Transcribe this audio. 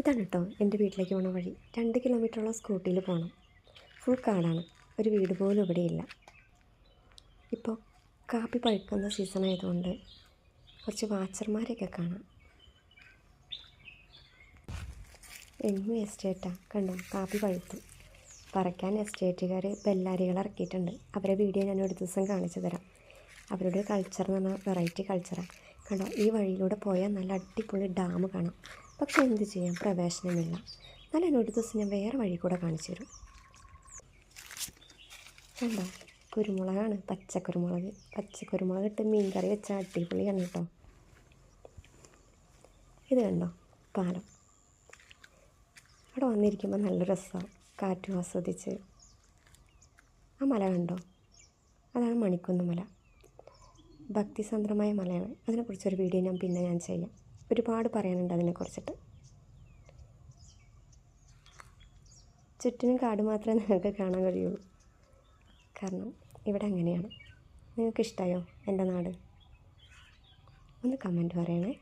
ഇതാണ് കേട്ടോ എൻ്റെ വീട്ടിലേക്ക് പോണ വഴി. 2 കിലോമീറ്ററോളം സ്കൂട്ടിയിൽ പോകണം. ഫുൾ കാടാണ്, ഒരു വീട് പോലും ഇവിടെയില്ല. ഇപ്പോൾ കാപ്പി പഴുക്കുന്ന സീസൺ ആയതുകൊണ്ട് കുറച്ച് വാച്ചർമാരെയൊക്കെ കാണാം. എങ്ങും എസ്റ്റേറ്റാണ്, കണ്ടോ കാപ്പി പഴുത്തു. പറിക്കാൻ എസ്റ്റേറ്റുകാർ ബെല്ലാരികൾ ഇറക്കിയിട്ടുണ്ട്. അവരെ വീഡിയോ ഞാൻ ഒരു ദിവസം കാണിച്ചു തരാം. അവരുടെ കൾച്ചർ എന്ന് പറഞ്ഞാൽ വെറൈറ്റി കൾച്ചറാണ്. കണ്ടോ ഈ വഴിയിലൂടെ പോയാൽ നല്ല അടിപൊളി ഡാം കാണാം. പക്ഷെ എന്ത് ചെയ്യാം, പ്രവേശനമില്ല. എന്നാലും ഒരു ദിവസം ഞാൻ വേറെ വഴി കൂടെ കാണിച്ചു തരും. കണ്ടോ കുരുമുളകാണ്, പച്ചക്കുരുമുളക് ഇട്ട് മീൻ കറി വെച്ചാൽ അടിപൊളിയാണ് കേട്ടോ. ഇത് കണ്ടോ പാലം. അവിടെ വന്നിരിക്കുമ്പോൾ നല്ല രസമാണ്, കാറ്റും ആസ്വദിച്ച്. ആ മല കണ്ടോ, അതാണ് മണിക്കുന്ന് മല. ഭക്തിസാന്ദ്രമായ മലയാണ്. അതിനെക്കുറിച്ചൊരു വീഡിയോ ഞാൻ ചെയ്യാം. ഒരുപാട് പറയാനുണ്ട് അതിനെക്കുറിച്ചിട്ട്. ചുറ്റിനും കാട് മാത്രമേ നിങ്ങൾക്ക് കാണാൻ കഴിയുള്ളൂ, കാരണം ഇവിടെ അങ്ങനെയാണ്. നിങ്ങൾക്ക് ഇഷ്ടമായോ എൻ്റെ നാട്? ഒന്ന് കമൻറ്റ് പറയണേ.